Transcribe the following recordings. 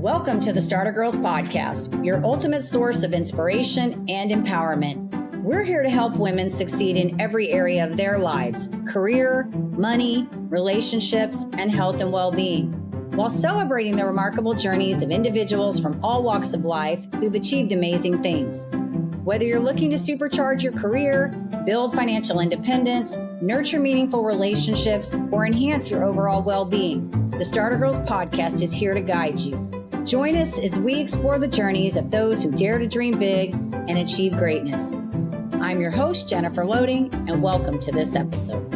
Welcome to the Starter Girlz podcast, your ultimate source of inspiration and empowerment. We're here to help women succeed in every area of their lives: career, money, relationships, and health and well-being, while celebrating the remarkable journeys of individuals from all walks of life who've achieved amazing things. Whether you're looking to supercharge your career, build financial independence, nurture meaningful relationships, or enhance your overall well-being, the Starter Girlz podcast is here to guide you. Join us as we explore the journeys of those who dare to dream big and achieve greatness. I'm your host, Jennifer Loehding, and welcome to this episode.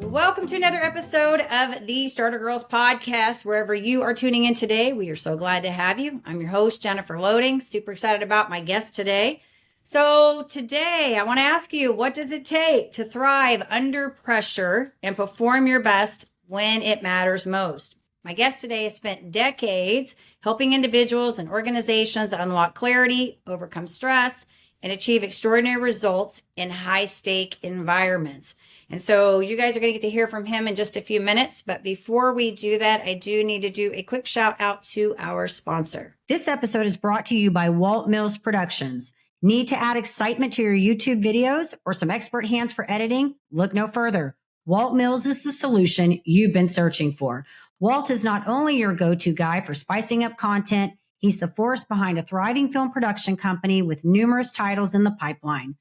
Welcome to another episode of the Starter Girlz podcast. Wherever you are tuning in today, we are so glad to have you. I'm your host, Jennifer Loehding. Super excited about my guest today. So today, I want to ask you, what does it take to thrive under pressure and perform your best when it matters most? My guest today has spent decades helping individuals and organizations unlock clarity, overcome stress, and achieve extraordinary results in high-stake environments. And so you guys are going to get to hear from him in just a few minutes. But before we do that, I do need to do a quick shout out to our sponsor. This episode is brought to you by Walt Mills Productions. Need to add excitement to your YouTube videos or some expert hands for editing? Look no further. Walt Mills is the solution you've been searching for. Walt is not only your go-to guy for spicing up content, he's the force behind a thriving film production company with numerous titles in the pipeline.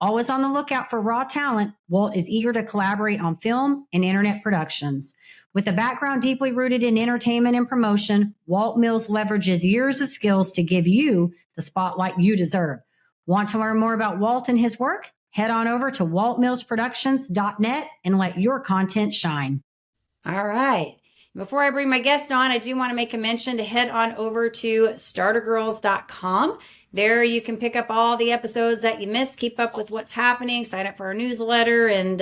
Always on the lookout for raw talent, Walt is eager to collaborate on film and internet productions. With a background deeply rooted in entertainment and promotion, Walt Mills leverages years of skills to give you the spotlight you deserve. Want to learn more about Walt and his work? Head on over to waltmillsproductions.net and let your content shine. All right. Before I bring my guest on, I do want to make a mention to head on over to startergirlz.com. There you can pick up all the episodes that you missed, keep up with what's happening, sign up for our newsletter, and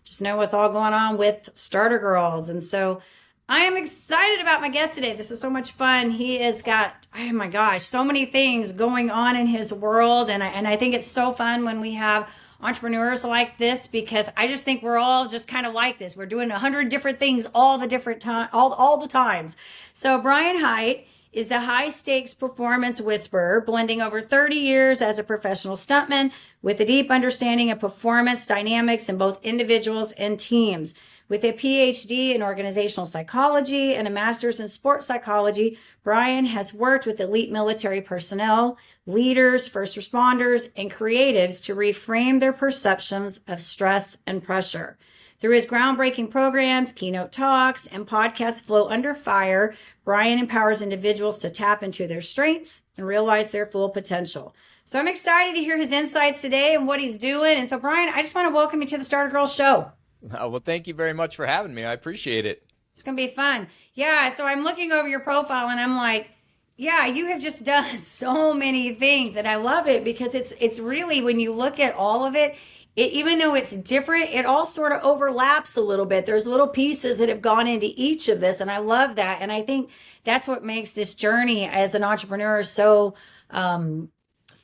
just know what's all going on with Starter Girlz. And so I am excited about my guest today. This is so much fun. He has got, oh my gosh, so many things going on in his world. And I think it's so fun when we have entrepreneurs like this, because I just think we're all just kind of like this. We're doing 100 different things all the different time, all the times. So Brian Hite is the high stakes performance whisperer, blending over 30 years as a professional stuntman with a deep understanding of performance dynamics in both individuals and teams. With a PhD in organizational psychology and a master's in sports psychology, Brian has worked with elite military personnel, leaders, first responders, and creatives to reframe their perceptions of stress and pressure. Through his groundbreaking programs, keynote talks, and podcast Flow Under Fire, Brian empowers individuals to tap into their strengths and realize their full potential. So I'm excited to hear his insights today and what he's doing. And so, Brian, I just want to welcome you to the Starter Girlz show. Well, thank you very much for having me. I appreciate it. It's going to be fun. Yeah, so I'm looking over your profile and I'm like, yeah, you have just done so many things. And I love it because it's really, when you look at all of it, even though it's different, it all sort of overlaps a little bit. There's little pieces that have gone into each of this. And I love that. And I think that's what makes this journey as an entrepreneur so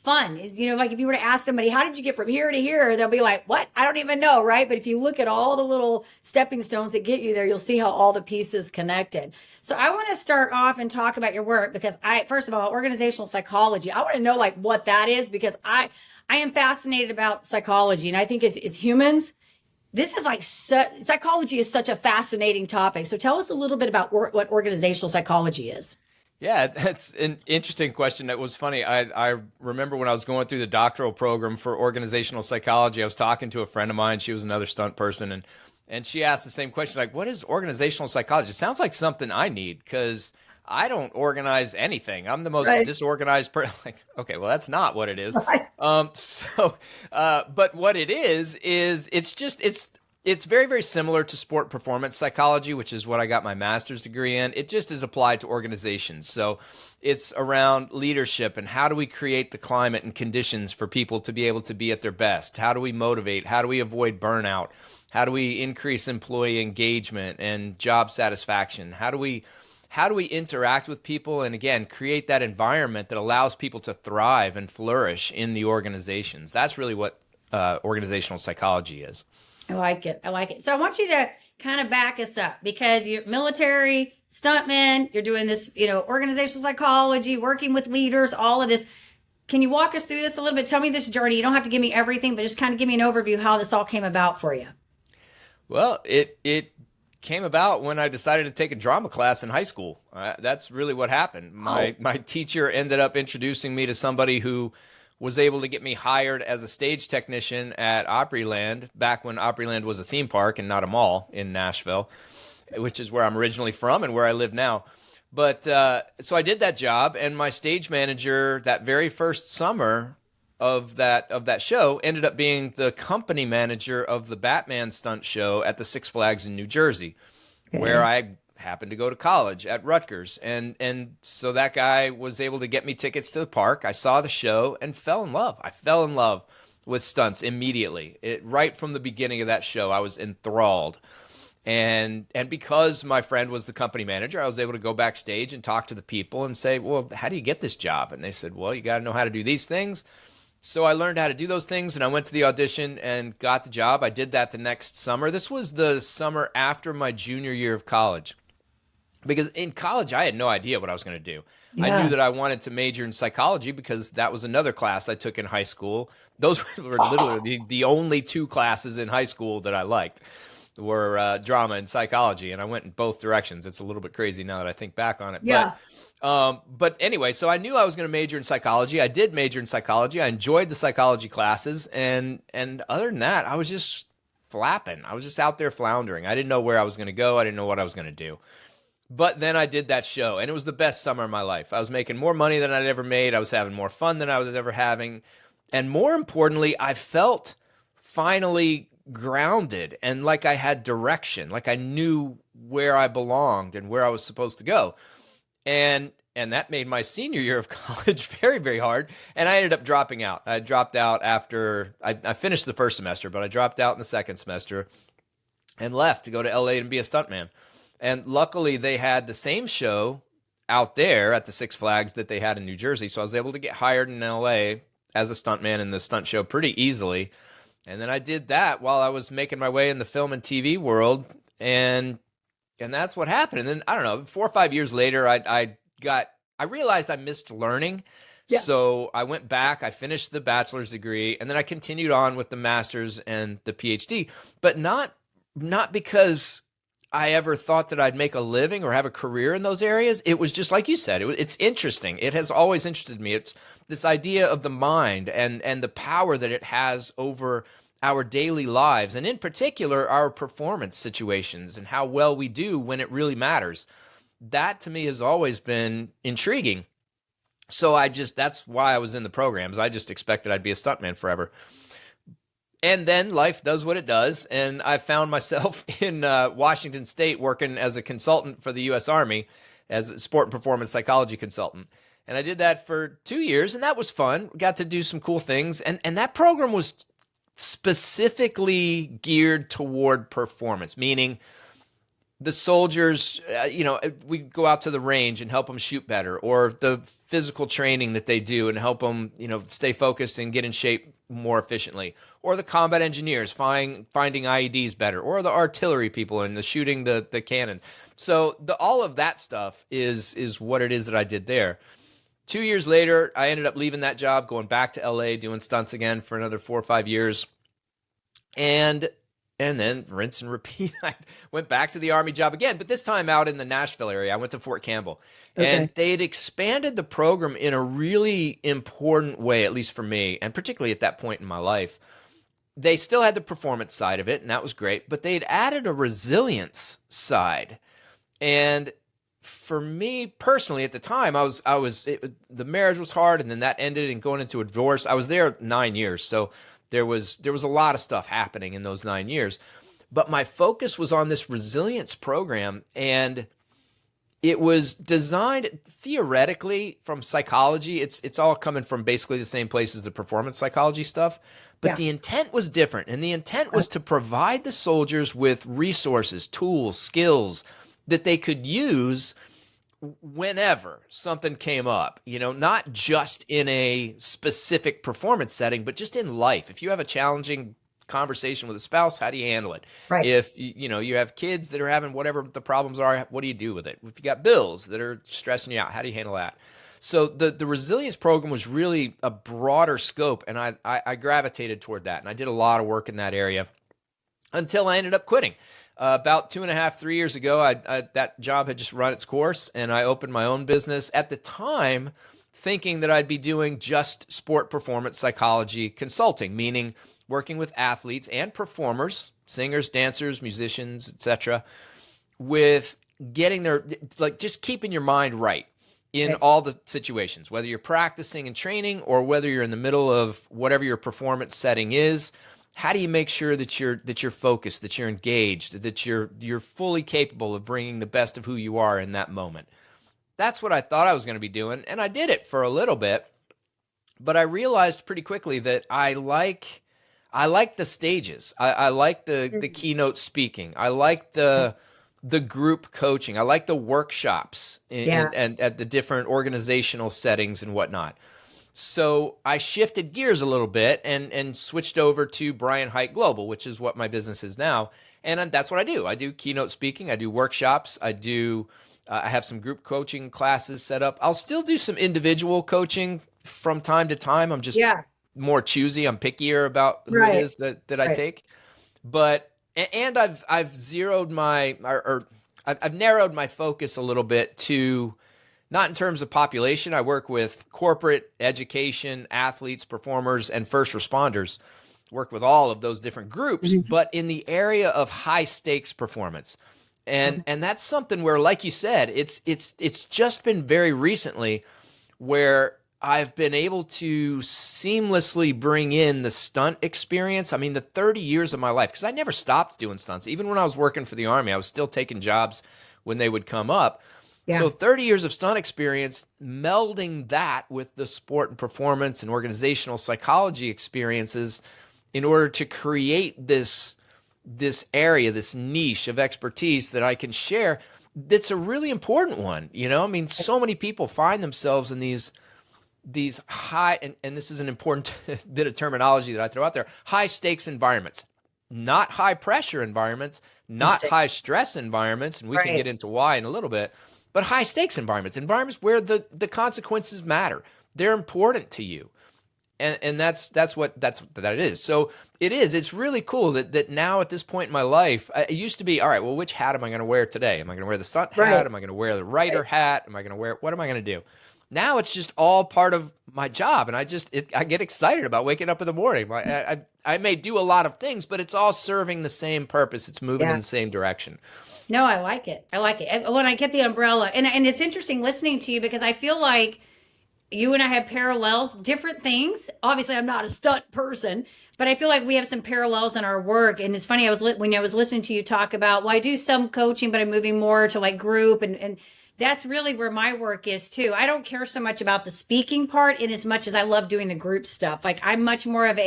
fun is, like if you were to ask somebody, how did you get from here to here? They'll be like, what? I don't even know, right? But if you look at all the little stepping stones that get you there, you'll see how all the pieces connected. So I want to start off and talk about your work because first of all, organizational psychology, I want to know like what that is, because I am fascinated about psychology. And I think as humans, this is like, psychology is such a fascinating topic. So tell us a little bit about what organizational psychology is. Yeah, that's an interesting question. That was funny. I remember when I was going through the doctoral program for organizational psychology, I was talking to a friend of mine. She was another stunt person, and she asked the same question, like, what is organizational psychology? It sounds like something I need because I don't organize anything. I'm the most disorganized person. Like, okay, well, that's not what it is. Right. But what it is it's very, very similar to sport performance psychology, which is what I got my master's degree in. It just is applied to organizations. So it's around leadership and how do we create the climate and conditions for people to be able to be at their best? How do we motivate? How do we avoid burnout? How do we increase employee engagement and job satisfaction? How do we interact with people and, again, create that environment that allows people to thrive and flourish in the organizations? That's really what organizational psychology is. I like it. I like it. So I want you to kind of back us up because you're military, stuntman, you're doing this, organizational psychology, working with leaders, all of this. Can you walk us through this a little bit? Tell me this journey. You don't have to give me everything, but just kind of give me an overview how this all came about for you. Well, it came about when I decided to take a drama class in high school. That's really what happened. My teacher ended up introducing me to somebody who was able to get me hired as a stage technician at Opryland back when Opryland was a theme park and not a mall in Nashville, which is where I'm originally from and where I live now. But so I did that job, and my stage manager that very first summer of that show ended up being the company manager of the Batman stunt show at the Six Flags in New Jersey, where I happened to go to college at Rutgers. And so that guy was able to get me tickets to the park. I saw the show and fell in love. I fell in love with stunts immediately. Right from the beginning of that show, I was enthralled. And because my friend was the company manager, I was able to go backstage and talk to the people and say, well, how do you get this job? And they said, well, you got to know how to do these things. So I learned how to do those things, and I went to the audition and got the job. I did that the next summer. This was the summer after my junior year of college. Because in college, I had no idea what I was going to do. Yeah. I knew that I wanted to major in psychology because that was another class I took in high school. Those were literally the only two classes in high school that I liked were drama and psychology, and I went in both directions. It's a little bit crazy now that I think back on it. Yeah. But anyway, so I knew I was going to major in psychology. I did major in psychology. I enjoyed the psychology classes, and other than that, I was just flapping. I was just out there floundering. I didn't know where I was going to go. I didn't know what I was going to do. But then I did that show, and it was the best summer of my life. I was making more money than I'd ever made. I was having more fun than I was ever having. And more importantly, I felt finally grounded and like I had direction, like I knew where I belonged and where I was supposed to go. And that made my senior year of college very, very hard. And I ended up dropping out. I dropped out after I finished the first semester, but I dropped out in the second semester and left to go to LA and be a stuntman. And luckily they had the same show out there at the Six Flags that they had in New Jersey. So I was able to get hired in LA as a stuntman in the stunt show pretty easily. And then I did that while I was making my way in the film and TV world. And that's what happened. And then, I don't know, 4 or 5 years later, I realized I missed learning. Yeah. So I went back, I finished the bachelor's degree, and then I continued on with the master's and the PhD, but not because I ever thought that I'd make a living or have a career in those areas. It was just like you said, it's interesting. It has always interested me. It's this idea of the mind and the power that it has over our daily lives, and in particular, our performance situations and how well we do when it really matters. That to me has always been intriguing. So that's why I was in the programs. I just expected I'd be a stuntman forever. And then life does what it does, and I found myself in Washington State working as a consultant for the U.S. Army as a sport and performance psychology consultant. And I did that for 2 years, and that was fun. Got to do some cool things, and that program was specifically geared toward performance, meaning the soldiers, we go out to the range and help them shoot better, or the physical training that they do and help them, stay focused and get in shape more efficiently, or the combat engineers finding IEDs better, or the artillery people and the shooting the cannons. So all of that stuff is what it is that I did there. 2 years later, I ended up leaving that job, going back to LA, doing stunts again for another 4 or 5 years. And then rinse and repeat. I went back to the Army job again, but this time out in the Nashville area. I went to Fort Campbell. Okay. And they had expanded the program in a really important way, at least for me, and particularly at that point in my life. They still had the performance side of it, and that was great, but they had added a resilience side. And for me personally, at the time, the marriage was hard, and then that ended and going into a divorce. I was there 9 years, so there was a lot of stuff happening in those 9 years. But my focus was on this resilience program, and it was designed theoretically from psychology. It's all coming from basically the same place as the performance psychology stuff. But the intent was different, and the intent was to provide the soldiers with resources, tools, skills that they could use whenever something came up, not just in a specific performance setting, but just in life. If you have a challenging conversation with a spouse, how do you handle it? Right. If you have kids that are having whatever the problems are, what do you do with it? If you got bills that are stressing you out, how do you handle that? So the resilience program was really a broader scope, and I gravitated toward that, and I did a lot of work in that area until I ended up quitting. About 2.5, 3 years ago, that job had just run its course, and I opened my own business at the time, thinking that I'd be doing just sport performance psychology consulting, meaning working with athletes and performers, singers, dancers, musicians, etc., with getting their, like, just keeping your mind right in all the situations, whether you're practicing and training or whether you're in the middle of whatever your performance setting is. How do you make sure that you're focused, that you're engaged, that you're fully capable of bringing the best of who you are in that moment? That's what I thought I was going to be doing, and I did it for a little bit, but I realized pretty quickly that I like the stages. I like the keynote speaking. I like the group coaching. I like the workshops and at the different organizational settings and whatnot. So I shifted gears a little bit and switched over to Brian Hite Global, which is what my business is now. And that's what I do. I do keynote speaking. I do workshops. I have some group coaching classes set up. I'll still do some individual coaching from time to time. I'm just more choosy. I'm pickier about who it is that I take. But and I've zeroed I've narrowed my focus a little bit to, not in terms of population. I work with corporate, education, athletes, performers, and first responders. Work with all of those different groups, but in the area of high stakes performance. And that's something where, like you said, it's just been very recently where I've been able to seamlessly bring in the stunt experience. I mean, the 30 years of my life, because I never stopped doing stunts. Even when I was working for the Army, I was still taking jobs when they would come up. Yeah. So 30 years of stunt experience, melding that with the sport and performance and organizational psychology experiences in order to create this area, this niche of expertise that I can share. That's a really important one. I mean, so many people find themselves in these high, and this is an important bit of terminology that I throw out there, high stakes environments, not high pressure environments, not high stress environments, and we can get into why in a little bit, but high stakes environments where the consequences matter. They're important to you. And that's what it is. So it's really cool that now at this point in my life, it used to be, all right, well, which hat am I going to wear today? Am I going to wear the stunt hat? Am I going to wear the writer hat? What am I going to do? Now it's just all part of my job, and I get excited about waking up in the morning. I may do a lot of things, but it's all serving the same purpose. It's moving in the same direction. No, I like it. When I get the umbrella, and it's interesting listening to you, because I feel like you and I have parallels, different things. Obviously, I'm not a stunt person, but I feel like we have some parallels in our work. And it's funny, when I was listening to you talk about, well, I do some coaching, but I'm moving more to like group, and that's really where my work is too. I don't care so much about the speaking part in as much as I love doing the group stuff. Like, I'm much more of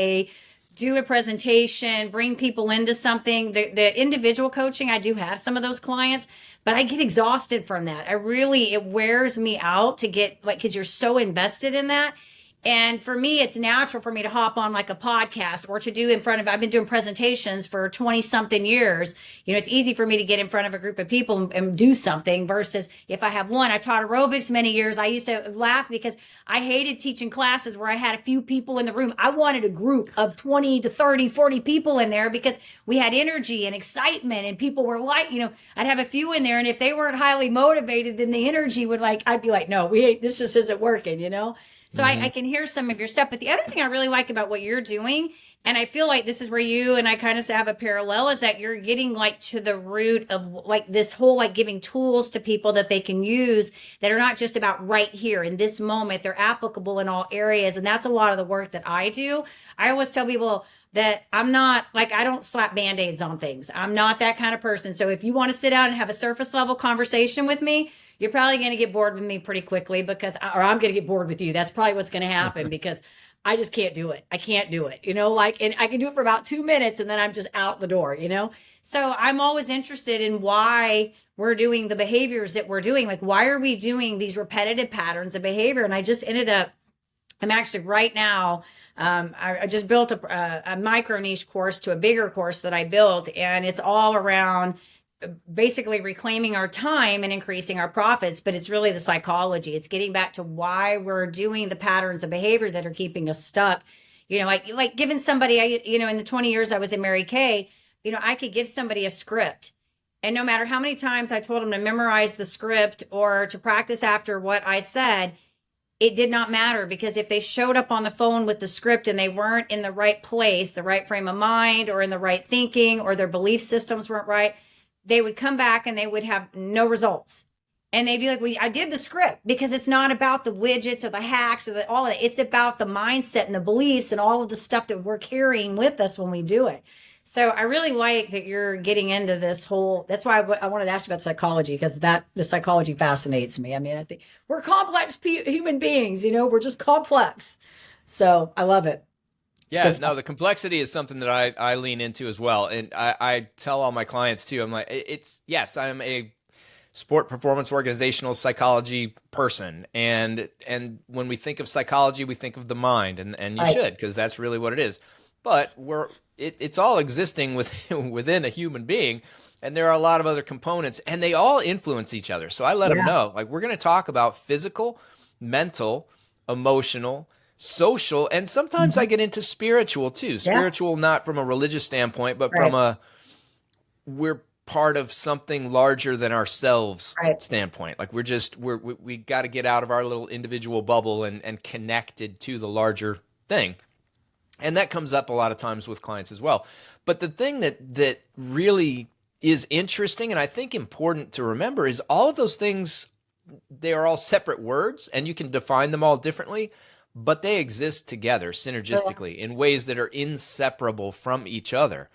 do a presentation, bring people into something. The individual coaching, I do have some of those clients, but I get exhausted from that. It wears me out to get, like, because you're so invested in that. And for me, it's natural for me to hop on like a podcast or to do I've been doing presentations for 20 something years. It's easy for me to get in front of a group of people and do something versus if I have one. I taught aerobics many years. I used to laugh because I hated teaching classes where I had a few people in the room. I wanted a group of 20 to 30, 40 people in there because we had energy and excitement and people were like, I'd have a few in there. And if they weren't highly motivated, then the energy would I'd be like, no, this just isn't working, So I can hear some of your stuff. But the other thing I really like about what you're doing, and I feel like this is where you and I kind of have a parallel, is that you're getting like to the root of like this whole like giving tools to people that they can use that are not just about right here in this moment. They're applicable in all areas. And that's a lot of the work that I do. I always tell people that I'm not like, I don't slap Band-Aids on things. I'm not that kind of person. So if you want to sit down and have a surface level conversation with me, you're probably going to get bored with me pretty quickly or I'm going to get bored with you. That's probably what's going to happen because I just can't do it. I can't do it, and I can do it for about 2 minutes and then I'm just out the door, So I'm always interested in why we're doing the behaviors that we're doing. Like, why are we doing these repetitive patterns of behavior? And I just I'm actually right now, I just built a micro niche course to a bigger course that I built, and it's all around basically reclaiming our time and increasing our profits. But it's really the psychology. It's getting back to why we're doing the patterns of behavior that are keeping us stuck. Like giving somebody, in the 20 years I was in Mary Kay, I could give somebody a script. And no matter how many times I told them to memorize the script or to practice after what I said, it did not matter, because if they showed up on the phone with the script and they weren't in the right place, the right frame of mind, or in the right thinking, or their belief systems weren't right, they would come back and they would have no results. And they'd be like, well, I did the script, because it's not about the widgets or the hacks or all of it. It's about the mindset and the beliefs and all of the stuff that we're carrying with us when we do it. So I really like that you're getting into this whole, that's why I wanted to ask you about psychology, because the psychology fascinates me. I mean, I think we're complex human beings, we're just complex. So I love it. Yeah, no, the complexity is something that I lean into as well. And I tell all my clients too, I'm like, yes, I'm a sport performance organizational psychology person. And when we think of psychology, we think of the mind, and you should, because that's really what it is. But it's all existing within a human being, and there are a lot of other components, and they all influence each other. So I let them know, like, we're going to talk about physical, mental, emotional, social, and sometimes I get into spiritual too. Spiritual, not from a religious standpoint, but from we're part of something larger than ourselves standpoint. Like we got to get out of our little individual bubble and connected to the larger thing. And that comes up a lot of times with clients as well. But the thing that really is interesting and I think important to remember is all of those things, they are all separate words, and you can define them all differently, but they exist together synergistically in ways that are inseparable from each other.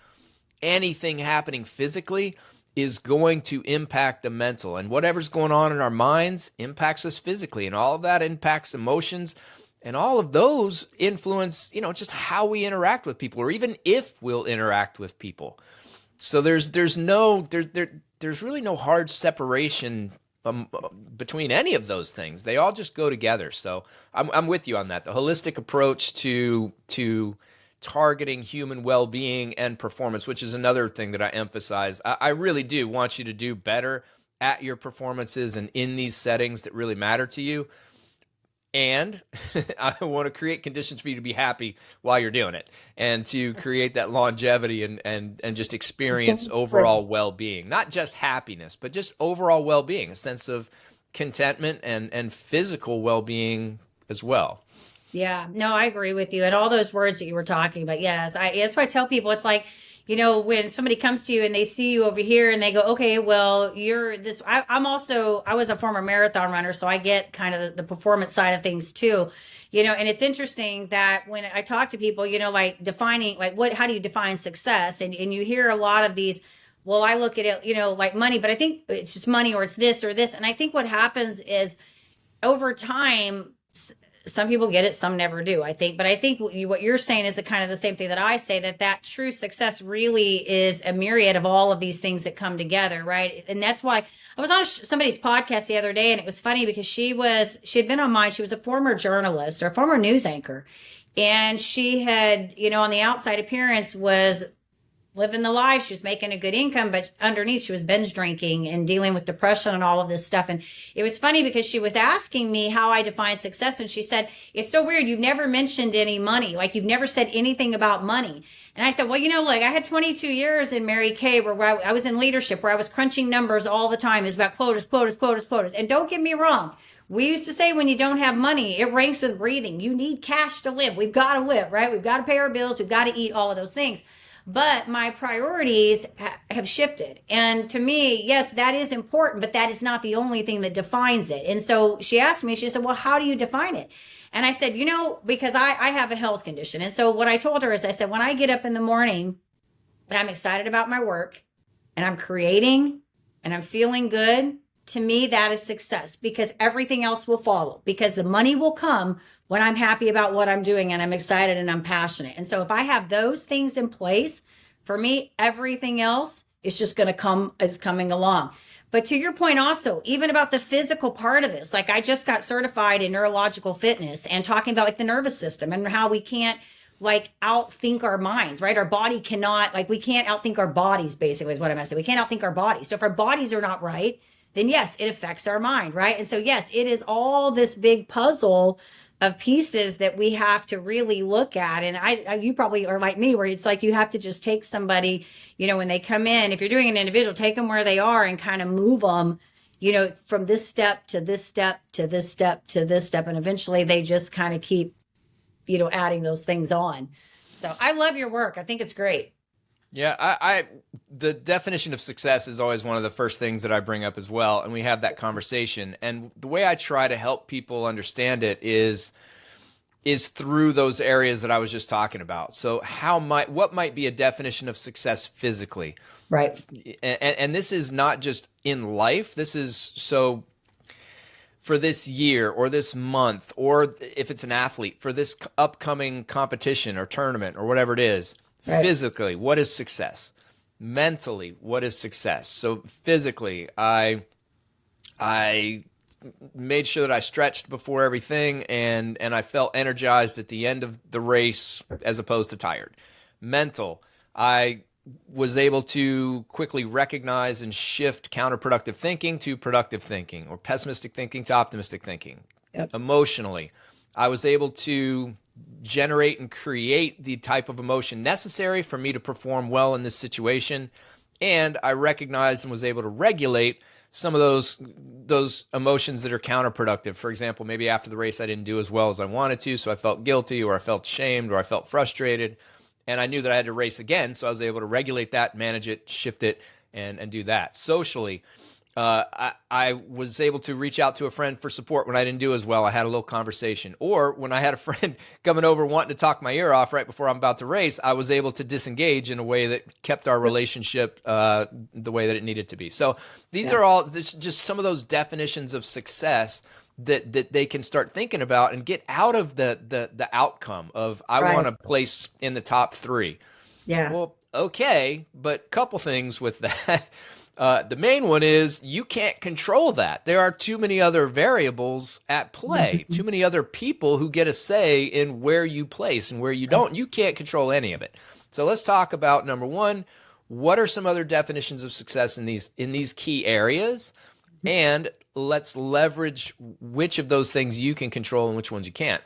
Anything happening physically is going to impact the mental, and whatever's going on in our minds impacts us physically, and all of that impacts emotions. And all of those influence, just how we interact with people, or even if we'll interact with people. So there's really no hard separation between any of those things. They all just go together. So I'm with you on that. The holistic approach to targeting human well-being and performance, which is another thing that I emphasize. I really do want you to do better at your performances and in these settings that really matter to you. And I want to create conditions for you to be happy while you're doing it, and to create that longevity and just experience overall well-being, not just happiness, but just overall well-being, a sense of contentment and physical well-being as well. Yeah, no, I agree with you. And all those words that you were talking about. Yes. That's why I tell people, it's like, when somebody comes to you and they see you over here and they go, okay, well, you're this. I was a former marathon runner, so I get kind of the performance side of things too, and it's interesting that when I talk to people, like defining, like how do you define success? And you hear a lot of these, well, I look at it, like money, but I think it's just money, or it's this or this. And I think what happens is over time, some people get it, some never do, I think. But I think what you're saying is kind of the same thing that I say, that true success really is a myriad of all of these things that come together, right? And that's why I was on somebody's podcast the other day, and it was funny because she had been on mine. She was a former journalist or a former news anchor. And she had, on the outside appearance was living the life. She was making a good income, but underneath she was binge drinking and dealing with depression and all of this stuff. And it was funny because she was asking me how I define success. And she said, it's so weird. You've never mentioned any money. Like, you've never said anything about money. And I said, well, like, I had 22 years in Mary Kay where I was in leadership, where I was crunching numbers all the time. It was about quotas, quotas, quotas, quotas. And don't get me wrong. We used to say when you don't have money, it ranks with breathing. You need cash to live. We've got to live, right? We've got to pay our bills. We've got to eat, all of those things. But my priorities have shifted. And to me, yes, that is important, but that is not the only thing that defines it. And so she asked me, she said, well, how do you define it? And I said, because I have a health condition. And so what I told her is, I said, when I get up in the morning and I'm excited about my work and I'm creating and I'm feeling good, to me, that is success, because everything else will follow, because the money will come when I'm happy about what I'm doing and I'm excited and I'm passionate. And so if I have those things in place, for me, everything else is just going to coming along. But to your point also, even about the physical part of this, like I just got certified in neurological fitness and talking about like the nervous system and how we can't like outthink our minds, right? Our body cannot, like we can't outthink our bodies, basically is what I'm going to say. We can't outthink our bodies. So if our bodies are not right, then yes, it affects our mind, right? And so yes, it is all this big puzzle of pieces that we have to really look at. And you probably are like me, where it's like you have to just take somebody, when they come in, if you're doing an individual, take them where they are and kind of move them, from this step to this step to this step to this step. And eventually they just kind of keep, adding those things on. So I love your work. I think it's great. Yeah, the definition of success is always one of the first things that I bring up as well, and we have that conversation. And the way I try to help people understand it is through those areas that I was just talking about. So what might be a definition of success physically? Right. And this is not just in life. This is so for this year or this month, or if it's an athlete, for this upcoming competition or tournament or whatever it is. Right. Physically, what is success? Mentally, what is success? So physically, I made sure that I stretched before everything and I felt energized at the end of the race as opposed to tired. Mental, I was able to quickly recognize and shift counterproductive thinking to productive thinking, or pessimistic thinking to optimistic thinking. Yep. Emotionally, I was able to generate and create the type of emotion necessary for me to perform well in this situation. And I recognized and was able to regulate some of those emotions that are counterproductive. For example, maybe after the race I didn't do as well as I wanted to, so I felt guilty, or I felt shamed, or I felt frustrated. And I knew that I had to race again, so I was able to regulate that, manage it, shift it, and do that. Socially, I was able to reach out to a friend for support when I didn't do as well. I had a little conversation. Or when I had a friend coming over wanting to talk my ear off right before I'm about to race, I was able to disengage in a way that kept our relationship the way that it needed to be. So these are all just some of those definitions of success that they can start thinking about and get out of the outcome of I want to place in the top 3. Yeah. Well, okay, but couple things with that. The main one is you can't control that. There are too many other variables at play, too many other people who get a say in where you place and where you don't. You can't control any of it. So let's talk about, number one, what are some other definitions of success in these key areas? And let's leverage which of those things you can control and which ones you can't.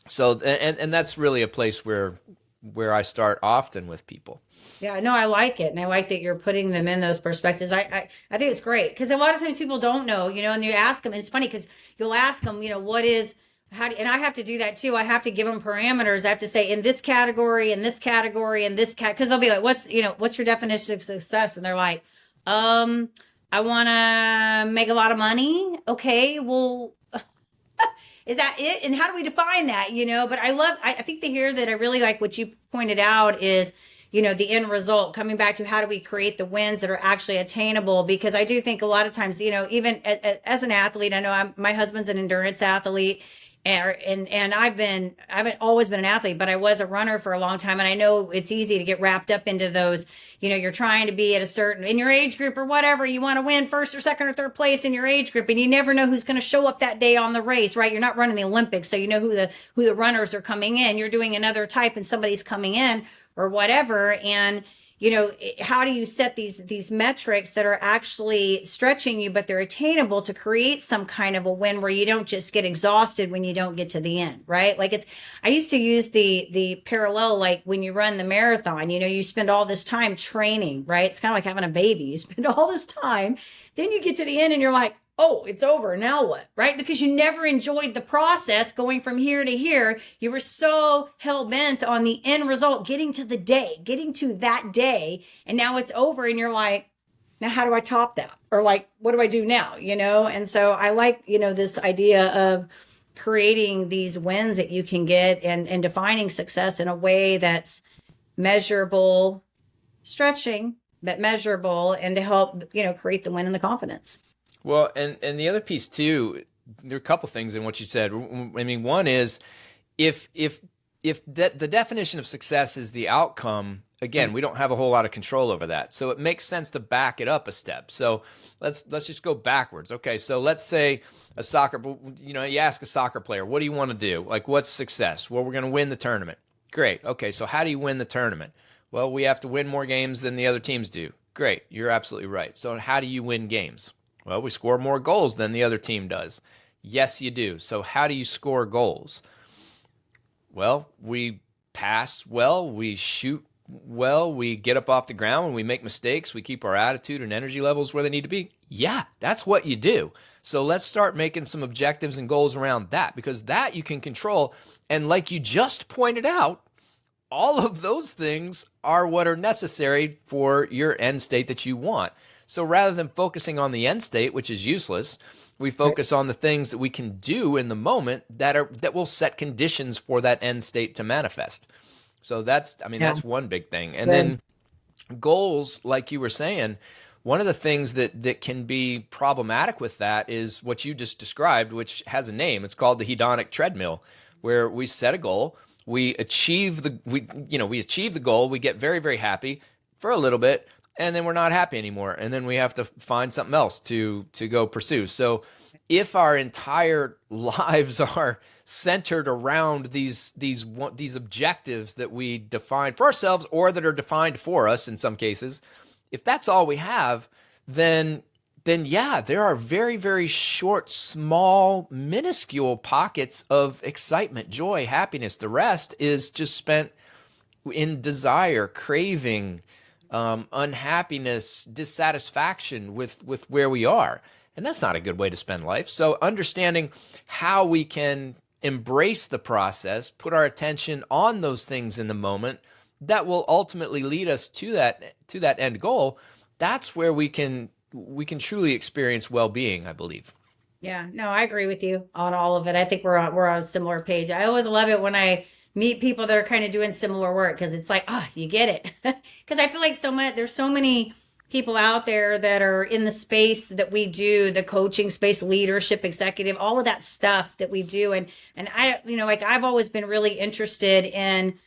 So, and that's really a place where I start often with people. Yeah, no, I like it. And I like that you're putting them in those perspectives. I think it's great because a lot of times people don't know, and you ask them, and it's funny because you'll ask them, what is, and I have to do that too. I have to give them parameters. I have to say in this category, in this category, in this because they'll be like, what's your definition of success? And they're like, I want to make a lot of money. Okay, well, is that it? And how do we define that? But I think the here that I really like what you pointed out is, the end result, coming back to how do we create the wins that are actually attainable? Because I do think a lot of times, even as an athlete, I know my husband's an endurance athlete, and I haven't always been an athlete, but I was a runner for a long time. And I know it's easy to get wrapped up into those, you're trying to be at a certain, in your age group or whatever, you want to win first or second or third place in your age group. And you never know who's going to show up that day on the race, right? You're not running the Olympics. So you know who the runners are coming in. You're doing another type and somebody's coming in or whatever. And, how do you set these metrics that are actually stretching you, but they're attainable to create some kind of a win where you don't just get exhausted when you don't get to the end, right? Like I used to use the parallel, like when you run the marathon, you spend all this time training, right? It's kind of like having a baby. You spend all this time, then you get to the end and you're like, oh, it's over. Now what? Right? Because you never enjoyed the process going from here to here. You were so hell bent on the end result, getting to that day. And now it's over. And you're like, now how do I top that? Or like, what do I do now? And so I like, this idea of creating these wins that you can get and defining success in a way that's measurable, stretching, but measurable, and to help, create the win and the confidence. Well, and the other piece too, there are a couple things in what you said. I mean, one is if the definition of success is the outcome, again, we don't have a whole lot of control over that. So it makes sense to back it up a step. So let's just go backwards. Okay, so let's say you ask a soccer player, what do you want to do? Like, what's success? Well, we're going to win the tournament. Great. Okay, so how do you win the tournament? Well, we have to win more games than the other teams do. Great. You're absolutely right. So how do you win games? Well, we score more goals than the other team does. Yes, you do. So how do you score goals? Well, we pass well, we shoot well, we get up off the ground when we make mistakes, we keep our attitude and energy levels where they need to be. Yeah, that's what you do. So let's start making some objectives and goals around that, because that you can control. And like you just pointed out, all of those things are what are necessary for your end state that you want. So rather than focusing on the end state, which is useless, we focus on the things that we can do in the moment that will set conditions for that end state to manifest. So that's one big thing. And then goals, like you were saying, one of the things that can be problematic with that is what you just described, which has a name. It's called the hedonic treadmill, where we set a goal, we achieve the goal, we get very, very happy for a little bit, and then we're not happy anymore, and then we have to find something else to go pursue. So if our entire lives are centered around these objectives that we define for ourselves or that are defined for us in some cases, if that's all we have, then yeah, there are very, very short, small, minuscule pockets of excitement, joy, happiness. The rest is just spent in desire, craving, unhappiness, dissatisfaction with where we are. And that's not a good way to spend life. So understanding how we can embrace the process, put our attention on those things in the moment that will ultimately lead us to that end goal, that's where we can truly experience well-being, I believe. Yeah, no, I agree with you on all of it. I think we're on a similar page. I always love it when I meet people that are kind of doing similar work, because it's like, you get it. Because I feel like there's so many people out there that are in the space that we do, the coaching space, leadership, executive, all of that stuff that we do. And I, I've always been really interested in,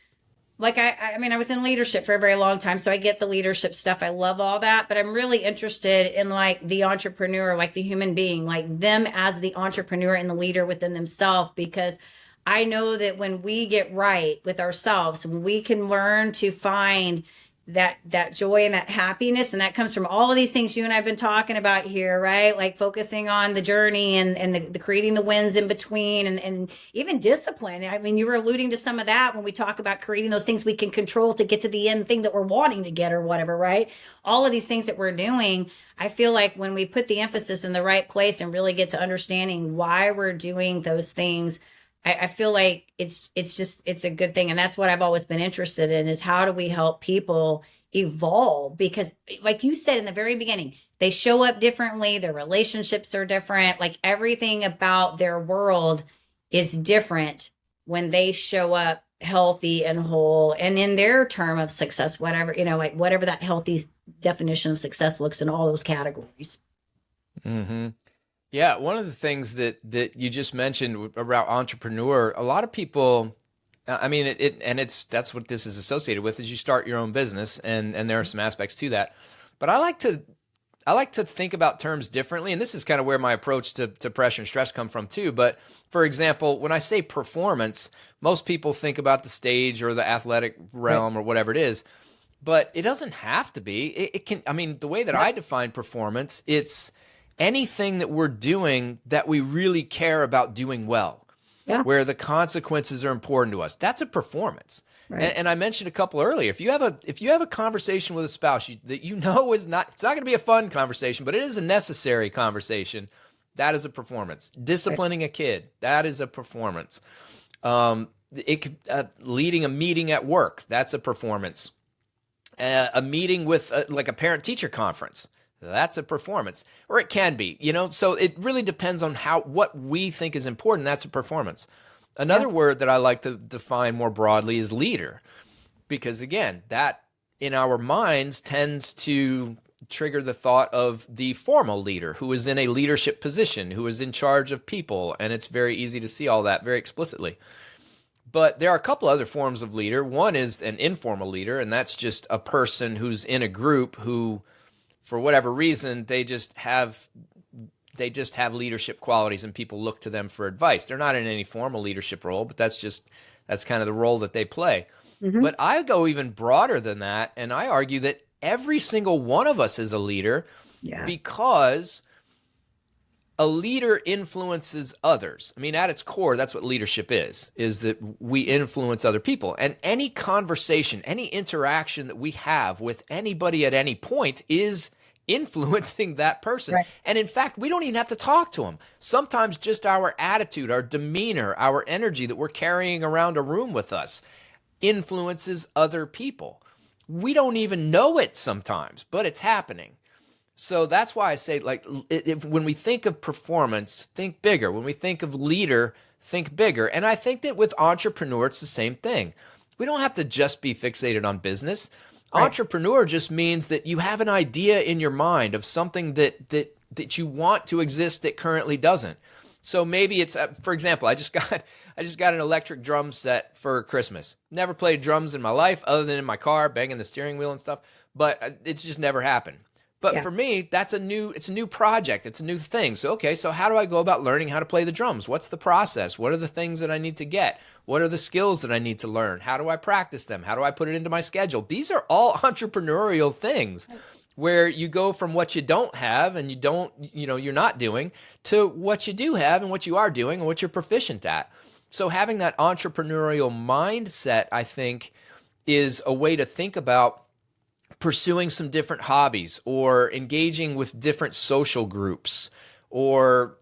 I was in leadership for a very long time, so I get the leadership stuff. I love all that, but I'm really interested in the entrepreneur, the human being, them as the entrepreneur and the leader within themselves, because I know that when we get right with ourselves, when we can learn to find that joy and that happiness, and that comes from all of these things you and I've been talking about here, right? Like focusing on the journey and the creating the wins in between, and even discipline. I mean, you were alluding to some of that when we talk about creating those things we can control to get to the end thing that we're wanting to get or whatever, right? All of these things that we're doing, I feel like when we put the emphasis in the right place and really get to understanding why we're doing those things, I feel like it's a good thing. And that's what I've always been interested in, is how do we help people evolve? Because like you said in the very beginning, they show up differently. Their relationships are different. Like everything about their world is different when they show up healthy and whole and in their term of success, whatever, whatever that healthy definition of success looks in all those categories. Mm-hmm. Yeah, one of the things that you just mentioned about entrepreneur, a lot of people, that's what this is associated with, is you start your own business, and there are some aspects to that. But I like to think about terms differently, and this is kind of where my approach to pressure and stress come from too. But for example, when I say performance, most people think about the stage or the athletic realm or whatever it is, but it doesn't have to be. It can. The way that I define performance, it's anything that we're doing that we really care about doing well, where the consequences are important to us. That's a performance. Right. And I mentioned a couple earlier. If you have a conversation with a spouse that it's not going to be a fun conversation, but it is a necessary conversation, that is a performance. Disciplining a kid, that is a performance. Leading a meeting at work, that's a performance. A meeting with a parent-teacher conference, that's a performance, or it can be, so it really depends on what we think is important. That's a performance. Another word that I like to define more broadly is leader, because again, that in our minds tends to trigger the thought of the formal leader who is in a leadership position, who is in charge of people. And it's very easy to see all that very explicitly. But there are a couple other forms of leader. One is an informal leader, and that's just a person who's in a group who, for whatever reason, they just have leadership qualities and people look to them for advice. They're not in any formal leadership role, but that's kind of the role that they play. Mm-hmm. But I go even broader than that, and I argue that every single one of us is a leader because a leader influences others. I mean, at its core, that's what leadership is that we influence other people. And any conversation, any interaction that we have with anybody at any point is influencing that person. Right. And in fact, we don't even have to talk to them. Sometimes just our attitude, our demeanor, our energy that we're carrying around a room with us influences other people. We don't even know it sometimes, but it's happening. So that's why I say, like, when we think of performance, think bigger. When we think of leader, think bigger. And I think that with entrepreneur, it's the same thing. We don't have to just be fixated on business. Right. Entrepreneur just means that you have an idea in your mind of something that you want to exist that currently doesn't. So maybe it's, for example, I just got an electric drum set for Christmas. Never played drums in my life other than in my car, banging the steering wheel and stuff. But it's just never happened. But for me, it's a new project. It's a new thing. So, okay, so how do I go about learning how to play the drums? What's the process? What are the things that I need to get? What are the skills that I need to learn? How do I practice them? How do I put it into my schedule? These are all entrepreneurial things where you go from what you don't have and you're not doing to what you do have and what you are doing and what you're proficient at. So having that entrepreneurial mindset, I think, is a way to think about pursuing some different hobbies or engaging with different social groups or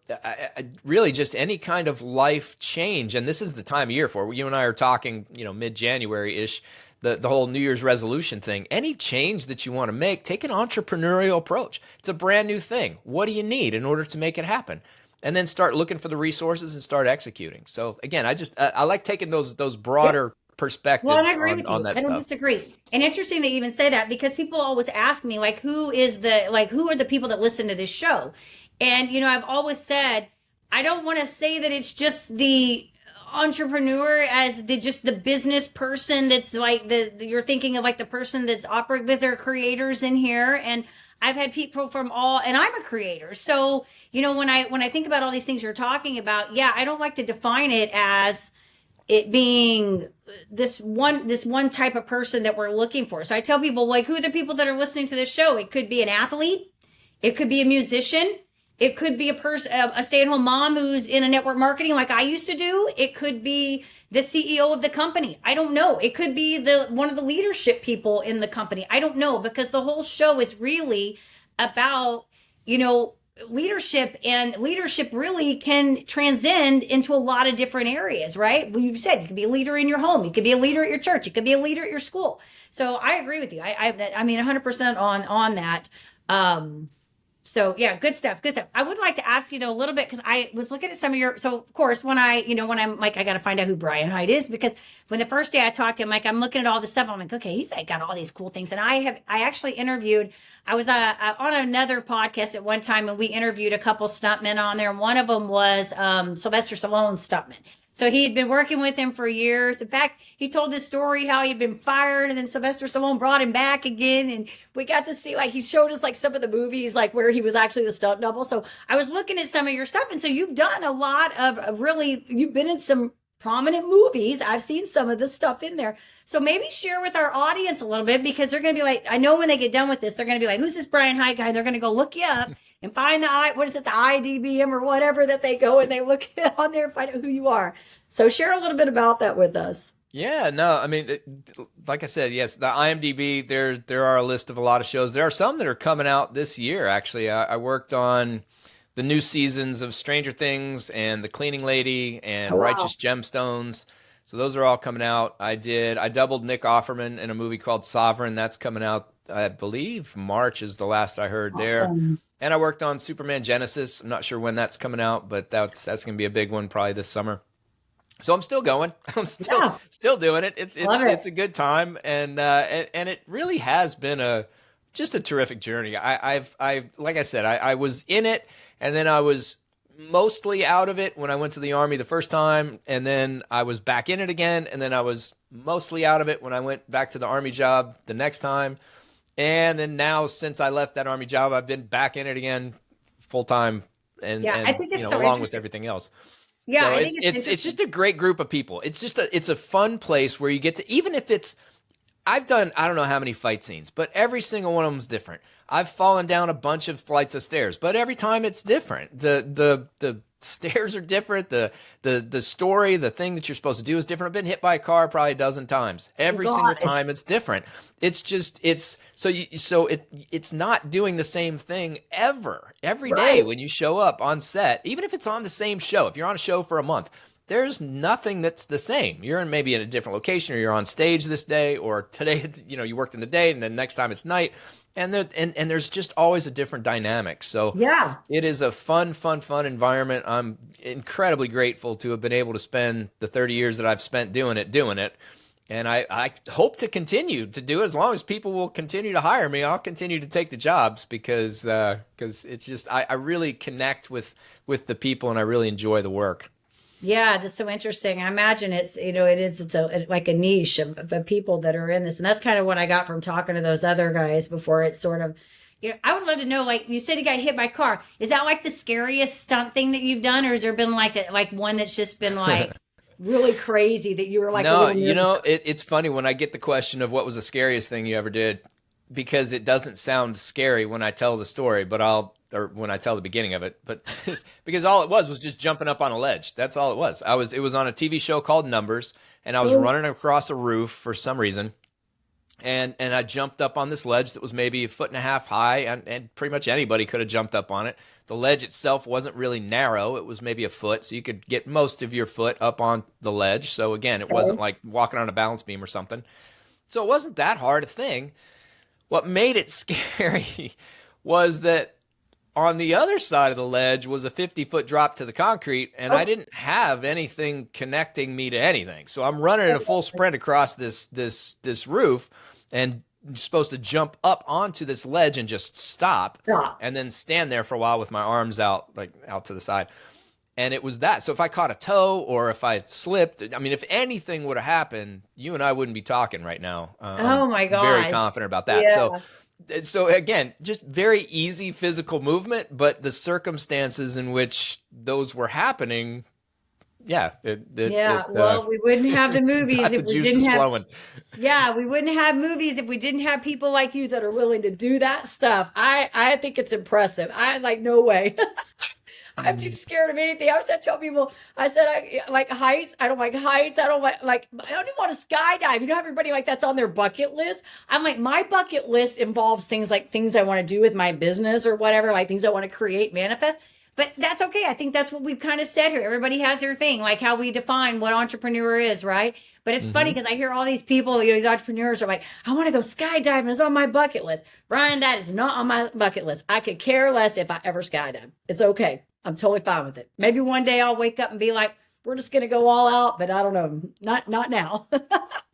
really just any kind of life change. And this is the time of year for it. You and I are talking, mid-January-ish, the whole New Year's resolution thing. Any change that you want to make, take an entrepreneurial approach. It's a brand new thing. What do you need in order to make it happen? And then start looking for the resources and start executing. So again, I like taking those broader perspectives well, and I agree with on you. that I stuff. don't disagree. And interesting that you even say that because people always ask me, like, who are the people that listen to this show? And, I've always said, I don't want to say that it's just the entrepreneur as just the business person that's like you're thinking of like the person that's operating, because there are creators in here. And I've had people from and I'm a creator. So, when I think about all these things you're talking about, I don't like to define it as it being this one type of person that we're looking for. So I tell people, like, who are the people that are listening to this show? It could be an athlete. It could be a musician. It could be a stay-at-home mom who's in a network marketing like I used to do. It could be the CEO of the company. I don't know. It could be one of the leadership people in the company. I don't know, because the whole show is really about, leadership, and leadership really can transcend into a lot of different areas, right? Well, you've said you could be a leader in your home. You could be a leader at your church. You could be a leader at your school. So I agree with you. I mean, 100% on that. So good stuff. I would like to ask you though a little bit, because I was looking at some of so of course when I'm like, I got to find out who Brian Hyde is, because when the first day I talked to him, like, I'm looking at all this stuff. I'm like, okay, he's like got all these cool things. And I actually interviewed, I was on another podcast at one time, and we interviewed a couple stuntmen on there. And one of them was Sylvester Stallone's stuntman. So he had been working with him for years. In fact, he told this story how he'd been fired, and then Sylvester Stallone brought him back again. And we got to see, like, he showed us like some of the movies, like where he was actually the stunt double. So I was looking at some of your stuff. And so you've done a lot of you've been in some prominent movies. I've seen some of the stuff in there. So maybe share with our audience a little bit, because they're going to be like, I know when they get done with this, they're going to be like, who's this Brian Hyde guy? And they're going to go look you up and find the IDBM or whatever that they go and they look on there and find out who you are. So share a little bit about that with us. Yeah, no, I mean, like I said, yes, the IMDb, there are a list of a lot of shows. There are some that are coming out this year, actually. I worked on the new seasons of Stranger Things and The Cleaning Lady and Righteous Gemstones. So those are all coming out. I doubled Nick Offerman in a movie called Sovereign. That's coming out, I believe, March is the last I heard there. And I worked on Superman Genesis. I'm not sure when that's coming out, but that's going to be a big one probably this summer. So I'm still going. I'm still doing it. It's a good time, and it really has been just a terrific journey. I've like I said, I was in it, and then I was mostly out of it when I went to the Army the first time, and then I was back in it again, and then I was mostly out of it when I went back to the Army job the next time. And then now, since I left that Army job, I've been back in it again full time, Yeah, I think it's so along with interesting. everything else. Yeah, So I it's think it's it's interesting. just a great group of people. It's a fun place where you get to, even if it's, I've done, I don't know how many fight scenes, but every single one of them is different. I've fallen down a bunch of flights of stairs, but every time it's different. The stairs are different. The story, the thing that you're supposed to do is different. I've been hit by a car probably a dozen times. Oh Every single gosh. time it's different. It's not doing the same thing every day Right. when you show up on set, even if it's on the same show. If you're on a show for a month, there's nothing that's the same. You're maybe in a different location, or you're on stage this day, or today, you worked in the day, and then next time it's night, and there's just always a different dynamic. So Yeah. it is a fun environment. I'm incredibly grateful to have been able to spend the 30 years that I've spent doing it. And I hope to continue to do it as long as people will continue to hire me. I'll continue to take the jobs because it's just, I really connect with the people, and I really enjoy the work. Yeah, that's so interesting. I imagine it's like a niche of people that are in this. And that's kind of what I got from talking to those other guys before. It's sort of, I would love to know, like you said, you got hit by a car. Is that like the scariest stunt thing that you've done? Or has there been like one that's just been like really crazy that you were like a No, little nervous? it's funny when I get the question of what was the scariest thing you ever did, because it doesn't sound scary when I tell the story, or when I tell the beginning of it, but because all it was just jumping up on a ledge. That's all it was. It was on a TV show called Numbers, and I was Oh, running across a roof for some reason, and I jumped up on this ledge that was maybe a foot and a half high, and pretty much anybody could have jumped up on it. The ledge itself wasn't really narrow. It was maybe a foot, so you could get most of your foot up on the ledge. So again, it wasn't okay. like walking on a balance beam or something. So it wasn't that hard a thing. What made it scary was that on the other side of the ledge was a 50-foot drop to the concrete, and I Oh, didn't have anything connecting me to anything. So I'm running at a full sprint across this roof, and you're supposed to jump up onto this ledge and just stop, stop. and then stand there for a while with my arms out, like out to the side. And it was that. So if I caught a toe, or if I had slipped, I mean, if anything would have happened, you and I wouldn't be talking right now. Oh I'm my very gosh. confident about that. Yeah. So again, just very easy physical movement, but the circumstances in which those were happening, yeah, Yeah. Well, we wouldn't have the movies got the if we didn't juices have. flowing. Yeah, we wouldn't have movies if we didn't have people like you that are willing to do that stuff. I think it's impressive. I like no way. I'm too scared of anything. I was tell people. I said I like heights. I don't like heights. I don't like. I don't even want to skydive. You know, everybody like that's on their bucket list. I'm like my bucket list involves things like things I want to do with my business or whatever, like things I want to create, manifest. But that's okay. I think that's what we've kind of said here. Everybody has their thing, like how we define what entrepreneur is, right? But it's funny Hmm. because I hear all these people, these entrepreneurs are like, I want to go skydiving. It's on my bucket list. Brian, that is not on my bucket list. I could care less if I ever skydive. It's okay. I'm totally fine with it. Maybe one day I'll wake up and be like, we're just going to go all out, but I don't know. Not now.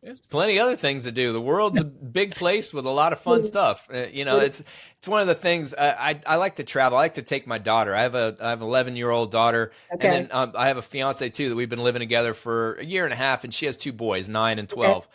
There's plenty of other things to do. The world's a big place with a lot of fun stuff. It's one of the things. I like to travel. I like to take my daughter. I have an 11-year-old daughter, and Okay. then I have a fiance too that we've been living together for a year and a half, and she has two boys, 9 and Okay. 12.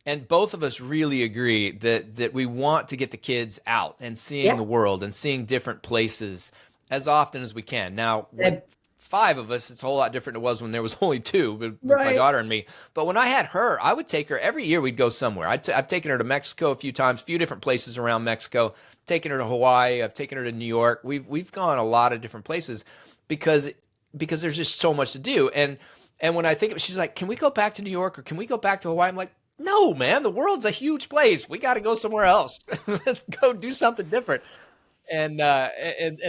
And both of us really agree that we want to get the kids out and seeing Yeah. the world and seeing different places as often as we can. Now, with Good. 5 of us, it's a whole lot different than it was when there was only 2 with my Right. daughter and me. But when I had her, I would take her every year. We'd go somewhere. I've taken her to Mexico a few times, a few different places around Mexico. Taken her to Hawaii. I've taken her to New York. We've gone a lot of different places because there's just so much to do. And when I think of it, she's like, "Can we go back to New York, or can we go back to Hawaii?" I'm like, "No, man. The world's a huge place. We got to go somewhere else. Let's go do something different." And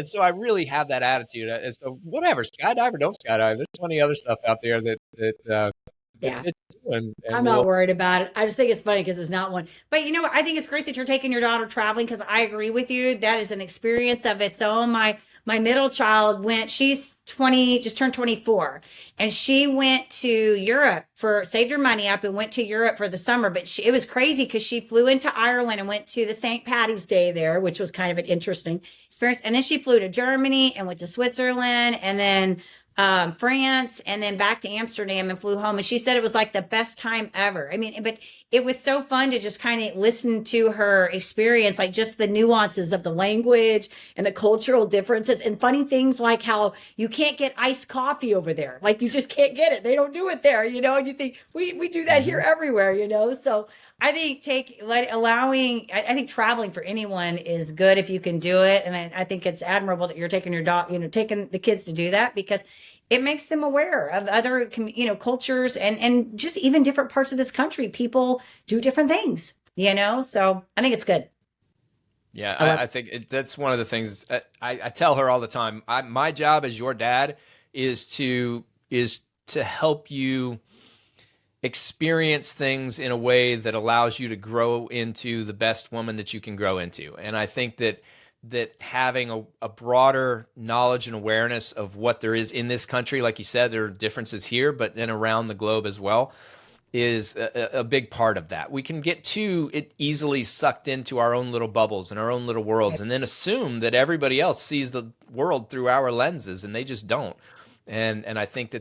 so I really have that attitude. And so whatever, skydive or don't skydive, there's plenty of other stuff out there that Yeah. And I'm not worried about it. I just think it's funny because it's not one. But you know what? I think it's great that you're taking your daughter traveling because I agree with you. That is an experience of its own. My middle child went, she's 20, just turned 24, and she went to Europe saved her money up and went to Europe for the summer. But it was crazy because she flew into Ireland and went to the St. Patty's Day there, which was kind of an interesting experience. And then she flew to Germany and went to Switzerland and then France, and then back to Amsterdam and flew home. And she said it was like the best time ever. I mean, but it was so fun to just kind of listen to her experience, like just the nuances of the language and the cultural differences and funny things like how you can't get iced coffee over there. Like you just can't get it. They don't do it there, you know, and you think we do that here everywhere, you know? So I think I think traveling for anyone is good if you can do it. And I think it's admirable that you're taking your dog, taking the kids to do that because it makes them aware of other, cultures and just even different parts of this country. People do different things, so I think it's good. Yeah, I think that's one of the things I tell her all the time. My job as your dad is to help you experience things in a way that allows you to grow into the best woman that you can grow into. And I think that having a broader knowledge and awareness of what there is in this country, like you said, there are differences here, but then around the globe as well, is a big part of that. We can get too easily sucked into our own little bubbles and our own little worlds and then assume that everybody else sees the world through our lenses, and they just don't. And I think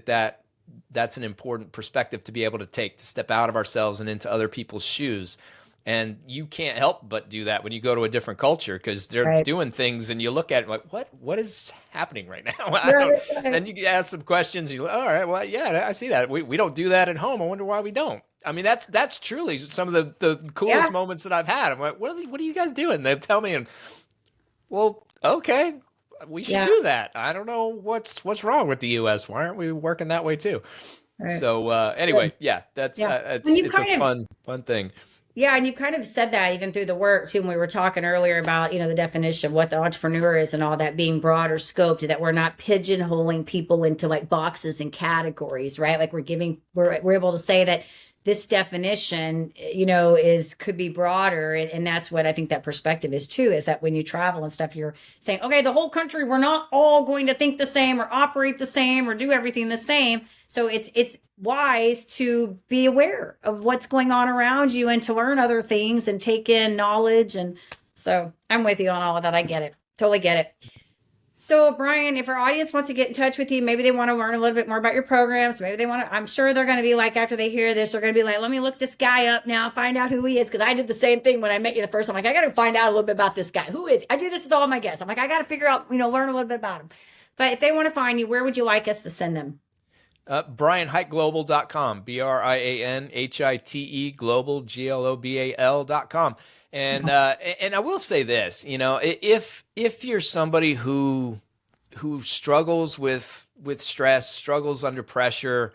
that's an important perspective to be able to take, to step out of ourselves and into other people's shoes. And you can't help but do that when you go to a different culture because they're doing things and you look at it like, what is happening right now? Then you ask some questions. And all right, well, yeah, I see that. We don't do that at home. I wonder why we don't. I mean, that's truly some of the coolest moments that I've had. I'm like, what are you guys doing? They tell me, and well, okay, we should do that. I don't know what's wrong with the U.S. Why aren't we working that way too? Right. So anyway, it's a fun thing. Yeah, and you kind of said that even through the work too, when we were talking earlier about, the definition of what the entrepreneur is and all that being broader scoped, that we're not pigeonholing people into like boxes and categories, right? Like we're able to say that this definition, could be broader. And that's what I think that perspective is too, is that when you travel and stuff, you're saying, okay, the whole country, we're not all going to think the same or operate the same or do everything the same. So it's wise to be aware of what's going on around you and to learn other things and take in knowledge. And so I'm with you on all of that. I get it. Totally get it. So Brian, if our audience wants to get in touch with you, maybe they want to learn a little bit more about your programs. Maybe they want to, I'm sure they're going to be like, after they hear this, they're going to be like, let me look this guy up now, find out who he is. Cause I did the same thing when I met you the first time. Like, I got to find out a little bit about this guy. Who is he? I do this with all my guests. I'm like, I got to figure out, learn a little bit about him. But if they want to find you, where would you like us to send them? BrianHiteGlobal.com, BrianHite Global, GLOBAL.com. And I will say this, if you're somebody who struggles with stress, struggles under pressure,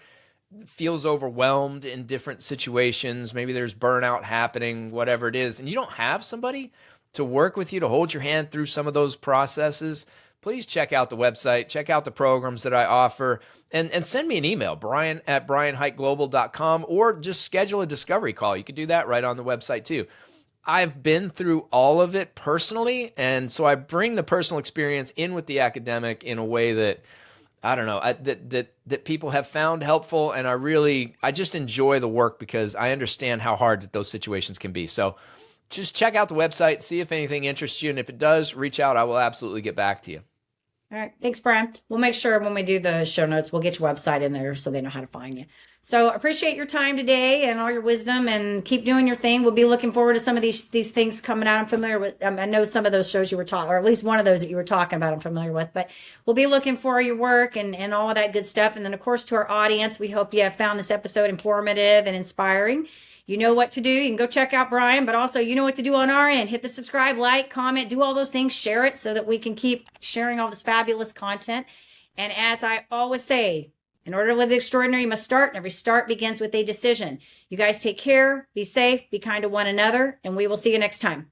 feels overwhelmed in different situations, maybe there's burnout happening, whatever it is, and you don't have somebody to work with you to hold your hand through some of those processes, please check out the website, check out the programs that I offer, and send me an email, brian@brianhiteglobal.com, or just schedule a discovery call. You can do that right on the website too. I've been through all of it personally, and so I bring the personal experience in with the academic in a way that, I don't know, that people have found helpful, and I just enjoy the work because I understand how hard that those situations can be. So just check out the website, see if anything interests you, and if it does, reach out. I will absolutely get back to you. All right. Thanks, Brian. We'll make sure when we do the show notes, we'll get your website in there so they know how to find you. So appreciate your time today and all your wisdom, and keep doing your thing. We'll be looking forward to some of these things coming out. I'm familiar with, I know some of those shows you were talking, or at least one of those that you were talking about, I'm familiar with, but we'll be looking for your work and all of that good stuff. And then of course, to our audience, we hope you have found this episode informative and inspiring. You know what to do. You can go check out Brian, but also you know what to do on our end. Hit the subscribe, like, comment, do all those things, share it so that we can keep sharing all this fabulous content. And as I always say, in order to live the extraordinary, you must start, and every start begins with a decision. You guys take care, be safe, be kind to one another, and we will see you next time.